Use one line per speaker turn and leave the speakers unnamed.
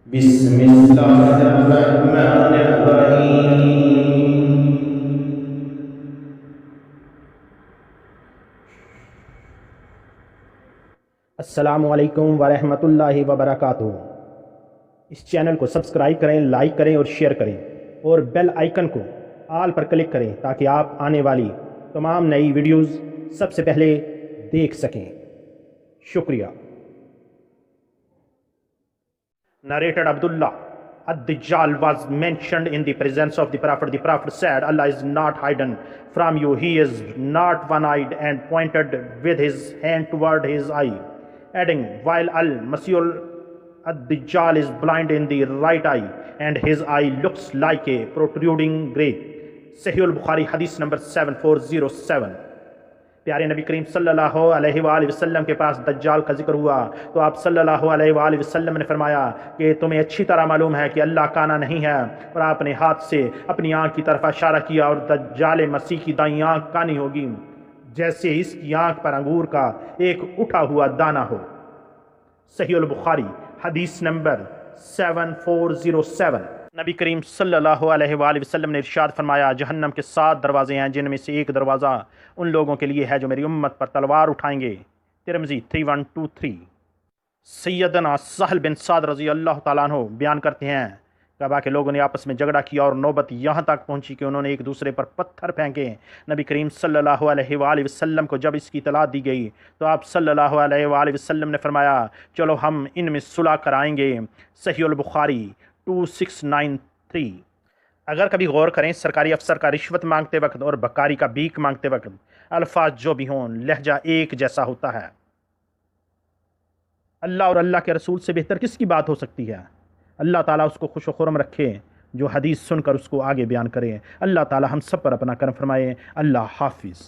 بسم اللہ الرحمن الرحیم۔
السلام علیکم ورحمۃ اللہ وبرکاتہ۔ اس چینل کو سبسکرائب کریں، لائک کریں اور شیئر کریں، اور بیل آئیکن کو آل پر کلک کریں تاکہ آپ آنے والی تمام نئی ویڈیوز سب سے پہلے دیکھ سکیں۔ شکریہ۔ Narrated Abdullah, ad-dajjal was mentioned in the presence of the Prophet. The Prophet said, Allah is not hidden from you. He is not one-eyed, and pointed with his hand toward his eye, adding, while al-masih ad-dajjal is blind in the right eye, and his eye looks like a protruding grape. Sahih al-bukhari, hadith number 7407۔ پیارے نبی کریم صلی اللہ علیہ وآلہ وسلم کے پاس دجال کا ذکر ہوا تو آپ صلی اللہ علیہ وآلہ وسلم نے فرمایا کہ تمہیں اچھی طرح معلوم ہے کہ اللہ کانا نہیں ہے، اور آپ نے ہاتھ سے اپنی آنکھ کی طرف اشارہ کیا، اور دجال مسیح کی دائیں آنکھ کانی ہوگی جیسے اس کی آنکھ پر انگور کا ایک اٹھا ہوا دانہ ہو۔ صحیح البخاری، حدیث نمبر 7407۔ نبی کریم صلی اللہ علیہ وآلہ وسلم نے ارشاد فرمایا، جہنم کے 7 دروازے ہیں، جن میں سے ایک دروازہ ان لوگوں کے لیے ہے جو میری امت پر تلوار اٹھائیں گے۔ ترمذی 3123۔ سیدنا سہل بن سعد رضی اللہ تعالیٰ عنہ بیان کرتے ہیں، کعبہ کے لوگوں نے آپس میں جھگڑا کیا اور نوبت یہاں تک پہنچی کہ انہوں نے ایک دوسرے پر پتھر پھینکے۔ نبی کریم صلی اللہ علیہ وآلہ وسلم کو جب اس کی اطلاع دی گئی تو آپ صلی اللہ علیہ وآلہ وسلم نے فرمایا، چلو ہم ان میں صلح کرائیں گے۔ صحیح البخاری 2693۔ اگر کبھی غور کریں، سرکاری افسر کا رشوت مانگتے وقت اور بکاری کا بھیک مانگتے وقت الفاظ جو بھی ہوں، لہجہ ایک جیسا ہوتا ہے۔ اللہ اور اللہ کے رسول سے بہتر کس کی بات ہو سکتی ہے؟ اللہ تعالیٰ اس کو خوش و خرم رکھے جو حدیث سن کر اس کو آگے بیان کرے۔ اللہ تعالیٰ ہم سب پر اپنا کرم فرمائے۔ اللہ حافظ۔